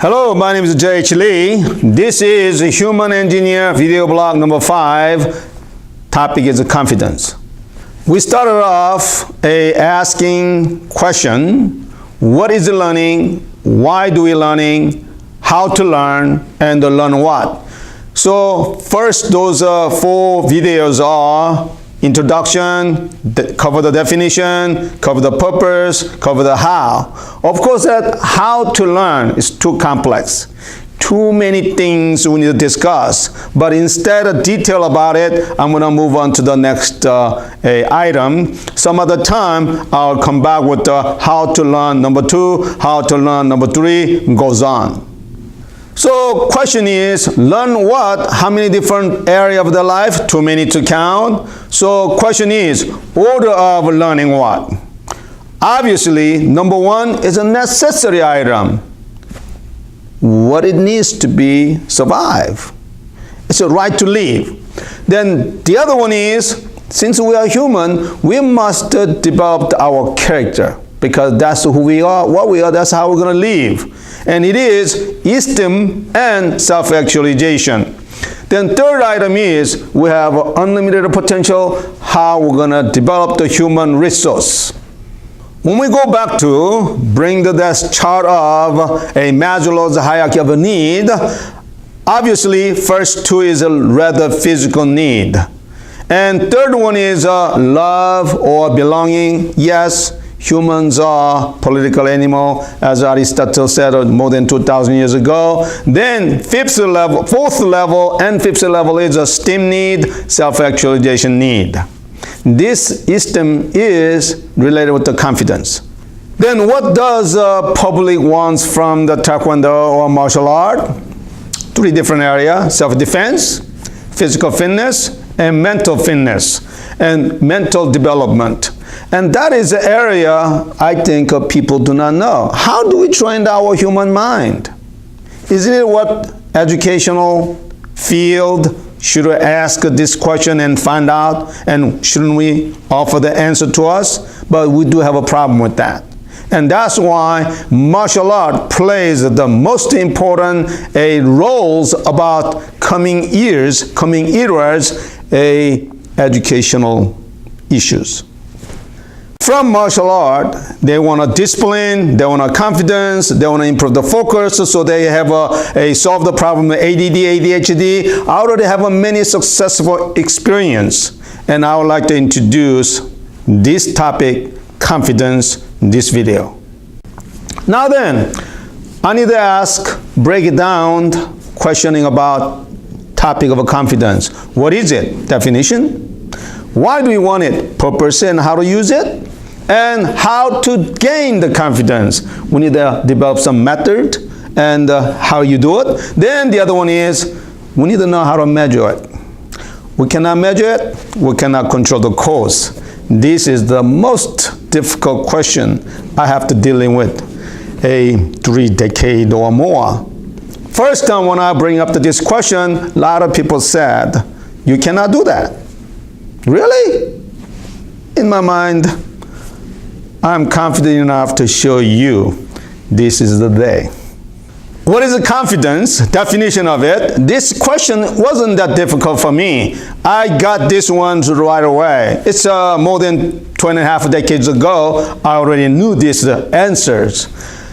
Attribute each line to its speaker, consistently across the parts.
Speaker 1: Hello, my name is J.H. Lee. This is Human Engineer video blog number 5. Topic is confidence. We started off asking question, what is learning? Why do we learning? How to learn and learn what? So first, those 4 videos are introduction, cover the definition, cover the purpose, cover the how. Of course, that how to learn is too complex. Too many things we need to discuss. But instead of detail about it, I'm going to move on to the next item. Some other time, I'll come back with the how to learn number 2, how to learn number 3, goes on. So question is, learn what? How many different areas of the life? Too many to count. So question is, order of learning what? Obviously, number 1 is a necessary item. What it needs to be survive. It's a right to live. Then the other one is, since we are human, we must develop our character, because that's who we are, what we are, that's how we're going to live. And it is esteem and self-actualization. Then third item is we have unlimited potential, how we're going to develop the human resource. When we go back to bring this chart of a Maslow's hierarchy of a need, obviously first 2 is a rather physical need. And third one is love or belonging. Yes, humans are political animal, as Aristotle said more than 2,000 years ago. Then 4th level and 5th level is a esteem need, self-actualization need. This esteem is related with the confidence. Then what does public wants from the Taekwondo or martial art? 3 different areas: self-defense, physical fitness, and mental fitness, and mental development. And that is the area I think people do not know. How do we train our human mind? Isn't it what educational field should we ask this question and find out? And shouldn't we offer the answer to us? But we do have a problem with that. And that's why martial art plays the most important roles about coming eras, educational issues. From martial art, they want a discipline, they want a confidence, they want to improve the focus, so they have solve the problem of ADD, ADHD. I already have a many successful experience, and I would like to introduce this topic, confidence, in this video. Now then, I need to ask, break it down, questioning about topic of confidence. What is it? Definition. Why do we want it? Purpose and how to use it? And how to gain the confidence. We need to develop some method and how you do it. Then the other one is, we need to know how to measure it. We cannot measure it. We cannot control the cause. This is the most difficult question I have to deal with 3 decades or more. First time when I bring up this question, a lot of people said, you cannot do that. Really? In my mind, I'm confident enough to show you this is the day. What is the confidence? Definition of it. This question wasn't that difficult for me. I got this one right away. It's more than 2.5 decades ago. I already knew these answers.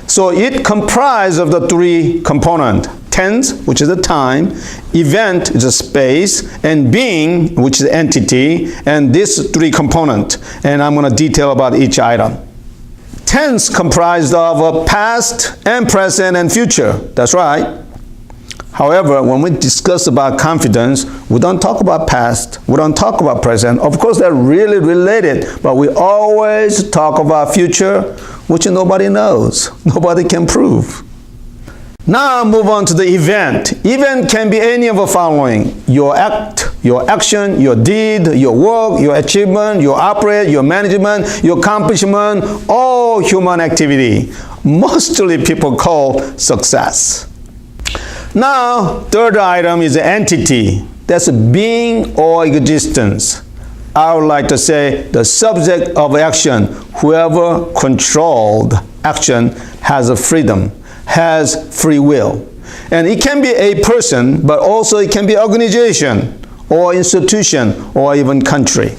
Speaker 1: So it comprised of the 3 components. Tense, which is the time, event is a space, and being, which is entity, and these 3 components. And I'm going to detail about each item. Tense comprised of past and present and future. That's right. However, when we discuss about confidence, we don't talk about past, we don't talk about present. Of course, they're really related, but we always talk about future, which nobody knows, nobody can prove. Now move on to the event. Event can be any of the following: your act, your action, your deed, your work, your achievement, your operate, your management, your accomplishment, all human activity. Mostly people call success. Now, third item is entity. That's being or existence. I would like to say the subject of action, whoever controlled action has a freedom. has free will. And it can be a person, but also it can be organization or institution or even country.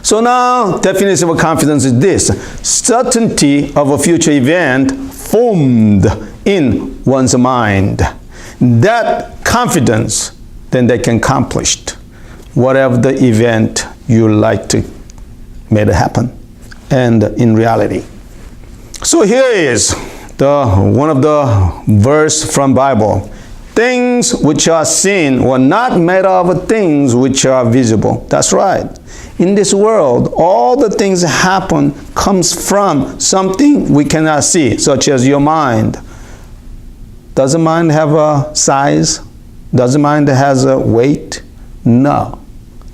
Speaker 1: So now, definition of confidence is this: certainty of a future event formed in one's mind. That confidence, then they can accomplish whatever the event you like to make it happen, and in reality. So here is one of the verse from Bible. Things which are seen were not made of things which are visible. That's right. In this world, all the things that happen comes from something we cannot see, such as your mind. Does the mind have a size? Does the mind have a weight? No.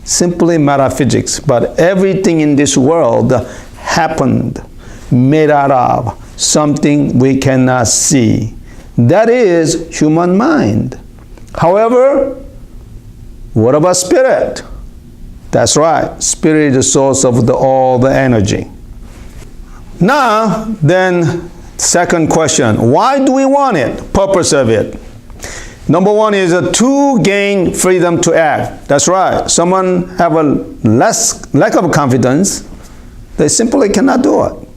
Speaker 1: Simply metaphysics. But everything in this world happened, made out of something we cannot see. That is human mind. However, what about spirit? That's right. Spirit is the source of all the energy. Now, then, second question. Why do we want it? Purpose of it. Number one is to gain freedom to act. That's right. Someone have a lack of confidence. They simply cannot do it.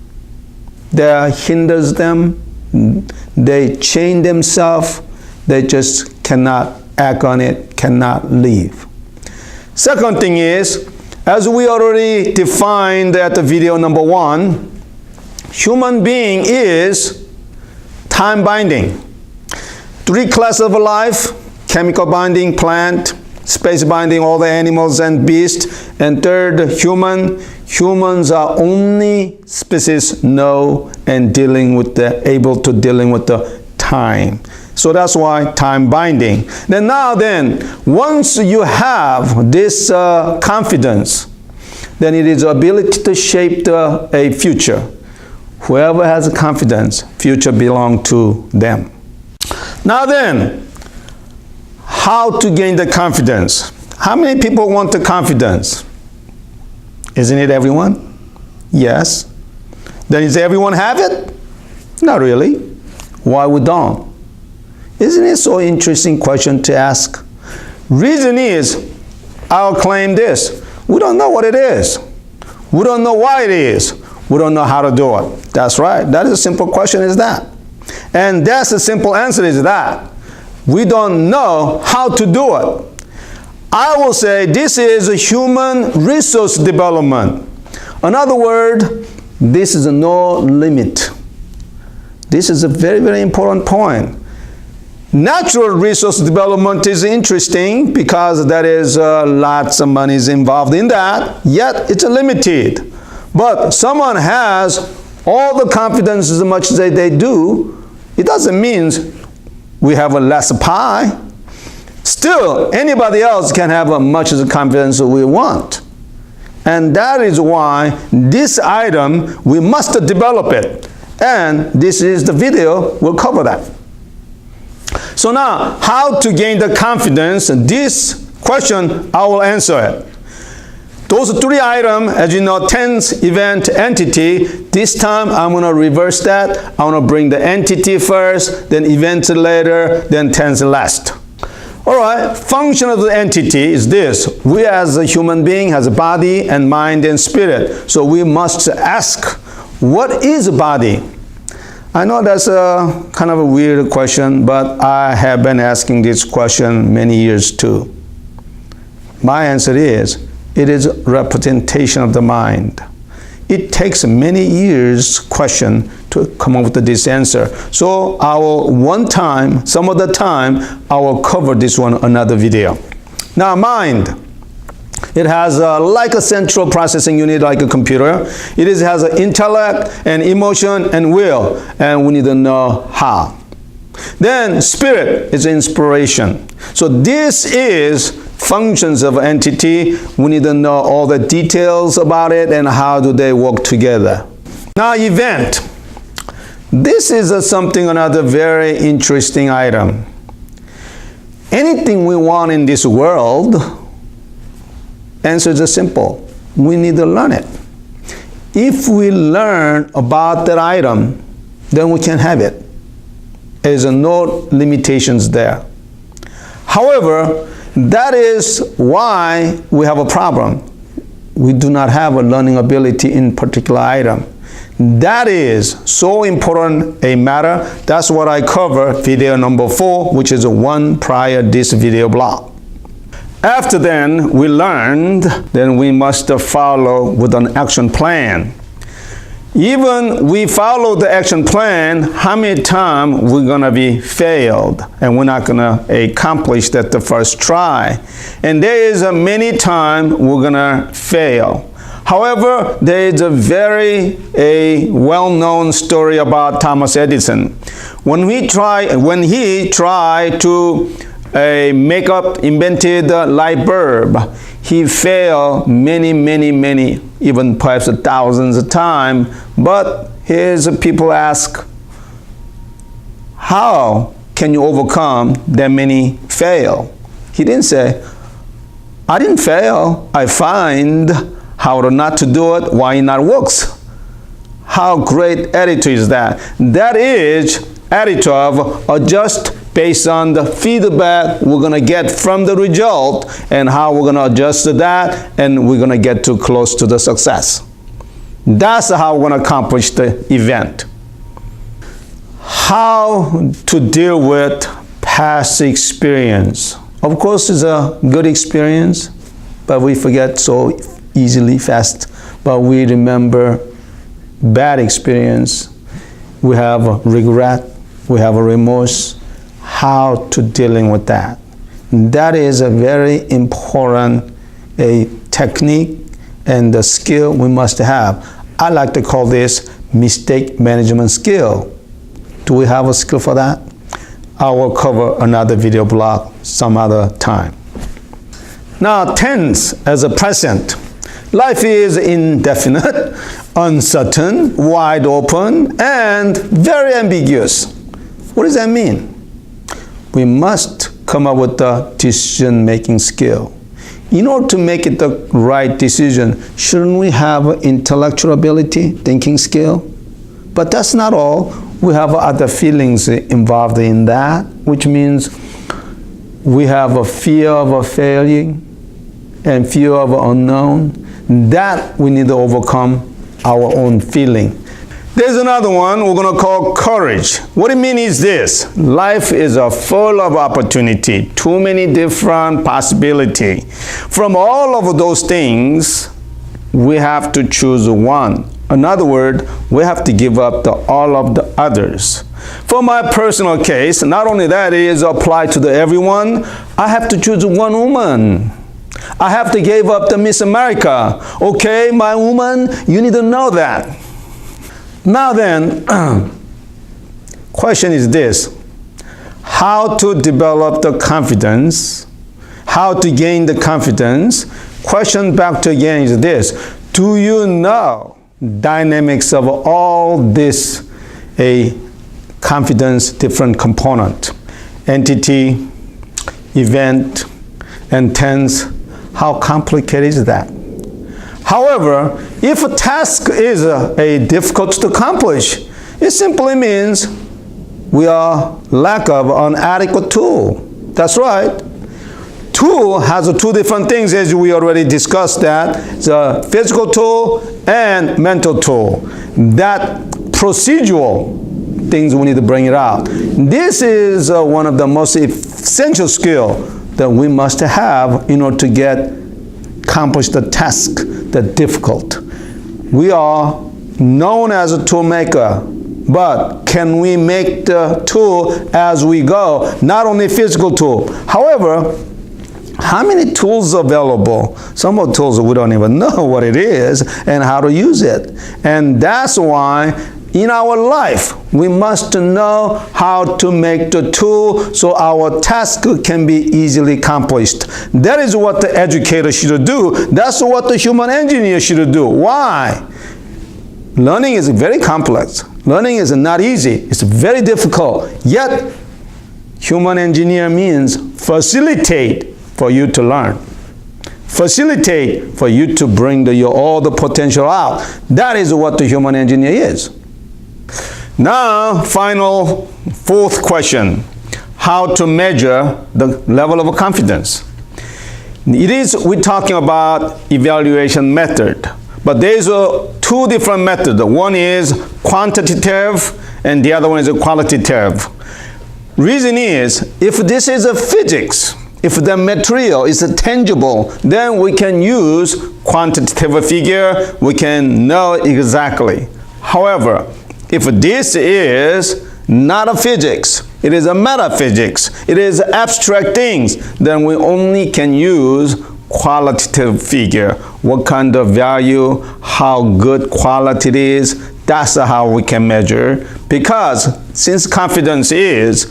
Speaker 1: That hinders them. They chain themselves. They just cannot act on it, cannot leave. Second thing is, as we already defined at the video number 1, human being is time binding. 3 classes of life: chemical binding, plant, space binding, all the animals and beasts, and third, human. Humans are only species know and able to dealing with the time. So that's why time binding. Then once you have this confidence, then it is ability to shape a future. Whoever has confidence, future belongs to them. Now then, how to gain the confidence? How many people want the confidence? Isn't it everyone? Yes. Then does everyone have it? Not really. Why we don't? Isn't it so interesting question to ask? Reason is, I'll claim this: we don't know what it is. We don't know why it is. We don't know how to do it. That's right. That is a simple question, is that. And that's the simple answer, is that. We don't know how to do it. I will say this is a human resource development. In other words, this is a no limit. This is a very, very important point. Natural resource development is interesting because there is lots of money is involved in that, yet it's limited. But someone has all the confidence as much as they do, it doesn't mean we have a less pie. Still, anybody else can have as much as confidence as we want. And that is why this item, we must develop it. And this is the video, we'll cover that. So now, how to gain the confidence? This question, I will answer it. Those 3 items, as you know, tense, event, entity. This time, I'm going to reverse that. I want to bring the entity first, then event later, then tense last. All right, function of the entity is this. We as a human being has a body and mind and spirit. So we must ask, what is a body? I know that's a kind of a weird question, but I have been asking this question many years too. My answer is, it is a representation of the mind. It takes many years question to come up with this answer. So I will some of the time, I will cover this one another video. Now mind. It has like a central processing unit like a computer. It has an intellect and emotion and will, and we need to know how. Then spirit is inspiration. So this is functions of entity. We need to know all the details about it and how do they work together. Now event. This is another very interesting item. Anything we want in this world, answer is simple. We need to learn it. If we learn about that item, then we can have it. There's no limitations there. However, that is why we have a problem. We do not have a learning ability in particular item. That is so important a matter. That's what I cover video number 4, which is one prior this video blog. After then, we learned, then we must follow with an action plan. Even we follow the action plan, how many times we're going to be failed and we're not going to accomplish that the first try. And there is a many times we're going to fail. However, there is a very well-known story about Thomas Edison. When he tried to invented the light bulb, he failed many, even perhaps thousands of times. But here's people ask, how can you overcome that many fail? He didn't say, I didn't fail. I find how not to do it, why it not works. How great attitude is that? That is attitude of adjust based on the feedback we're going to get from the result and how we're going to adjust to that, and we're going to get too close to the success. That's how we're going to accomplish the event. How to deal with past experience. Of course, it's a good experience, but we forget so easily, fast. But we remember bad experience. We have a regret. We have a remorse. How to dealing with that. That is a very important technique and the skill we must have. I like to call this mistake management skill. Do we have a skill for that? I will cover another video blog some other time. Now, tense as a present. Life is indefinite, uncertain, wide open, and very ambiguous. What does that mean? We must come up with the decision-making skill. In order to make it the right decision, shouldn't we have intellectual ability, thinking skill? But that's not all. We have other feelings involved in that, which means we have a fear of a failure and fear of unknown. That we need to overcome our own feeling. There's another one we're going to call courage. What it means is this. Life is full of opportunity, too many different possibilities. From all of those things, we have to choose one. In other words, we have to give up all of the others. For my personal case, not only that is applied to everyone, I have to choose one woman. I have to give up the Miss America. Okay, my woman, you need to know that. Now then, question is this. How to develop the confidence? How to gain the confidence? Question back to again is this. Do you know dynamics of all this confidence different component? Entity, event, and tense. How complicated is that? However, if a task is difficult to accomplish, it simply means we are lack of an adequate tool. That's right. Tool has two different things, as we already discussed that. It's a physical tool and mental tool. That procedural things we need to bring it out. This is one of the most essential skills that we must have in order to accomplish the task that's difficult. We are known as a tool maker, but can we make the tool as we go? Not only physical tool. However, how many tools are available? Some of the tools we don't even know what it is and how to use it. And that's why in our life, we must know how to make the tool so our task can be easily accomplished. That is what the educator should do. That's what the human engineer should do. Why? Learning is very complex. Learning is not easy. It's very difficult. Yet, human engineer means facilitate for you to learn. Facilitate for you to bring all the potential out. That is what the human engineer is. Now, final fourth question. How to measure the level of confidence. We're talking about evaluation method, but there's two different methods. One is quantitative and the other one is qualitative. Reason is, if this is a physics, if the material is tangible, then we can use quantitative figure, we can know exactly. However, if this is not a physics, it is a metaphysics, it is abstract things, then we only can use qualitative figure. What kind of value, how good quality it is, that's how we can measure. Because since confidence is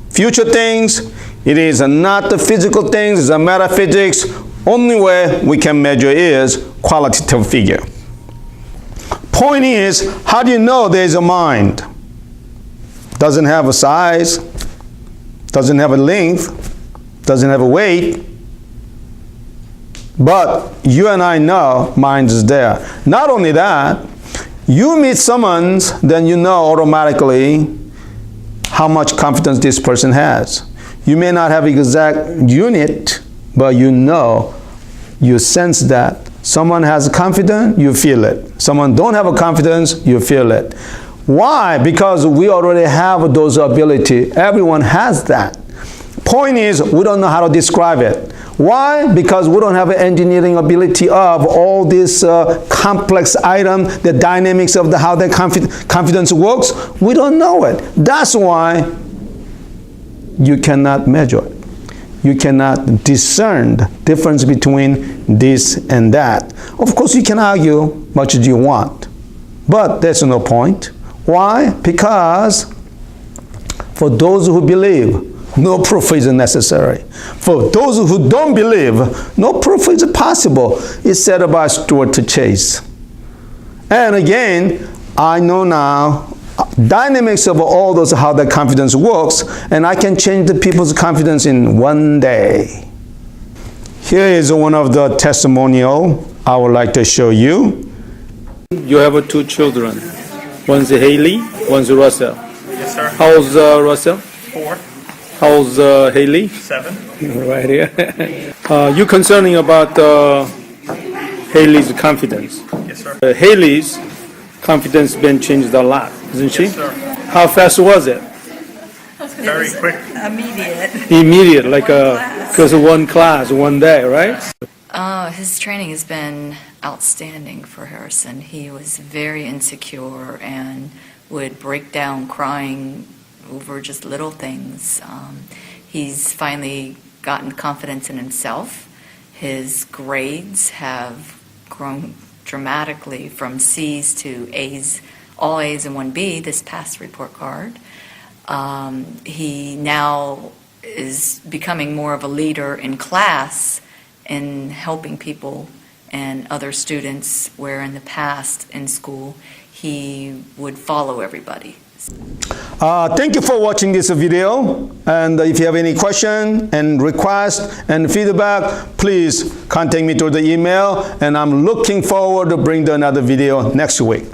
Speaker 1: future things, it is not the physical things, it's a metaphysics, only way we can measure is qualitative figure. Point is, how do you know there's a mind? Doesn't have a size, doesn't have a length, doesn't have a weight, but you and I know mind is there. Not only that, you meet someone, then you know automatically how much confidence this person has. You may not have exact unit, but you know, you sense that. Someone has confidence, you feel it. Someone don't have a confidence, you feel it. Why? Because we already have those ability. Everyone has that. Point is, we don't know how to describe it. Why? Because we don't have an engineering ability of all this complex item, the dynamics of how the confidence works. We don't know it. That's why you cannot measure it. You cannot discern the difference between this and that. Of course, you can argue much as you want, but there's no point. Why? Because for those who believe, no proof is necessary. For those who don't believe, no proof is possible. It's said by Stuart Chase. And again, I know now dynamics of all those, how the confidence works, and I can change the people's confidence in one day. Here is one of the testimonial I would like to show you. You have two children. One's Haley, one's Russell.
Speaker 2: Yes, sir.
Speaker 1: How's Russell?
Speaker 2: 4.
Speaker 1: How's Haley?
Speaker 2: 7.
Speaker 1: Right here. You concerning about Haley's confidence.
Speaker 2: Yes, sir.
Speaker 1: Haley's confidence been changed a lot, isn't she?
Speaker 2: Yes, sir.
Speaker 1: How fast was it?
Speaker 2: Very quick.
Speaker 3: Immediate.
Speaker 1: Immediate, like
Speaker 3: class.
Speaker 1: because of one class, one day, right?
Speaker 3: His training has been outstanding for Harrison. He was very insecure and would break down crying over just little things. He's finally gotten confidence in himself. His grades have grown dramatically from C's to A's, all A's and 1B this past report card. He now is becoming more of a leader in class in helping people and other students, where in the past in school he would follow everybody.
Speaker 1: Thank you for watching this video, and if you have any question and request and feedback, please contact me through the email, and I'm looking forward to bring another video next week.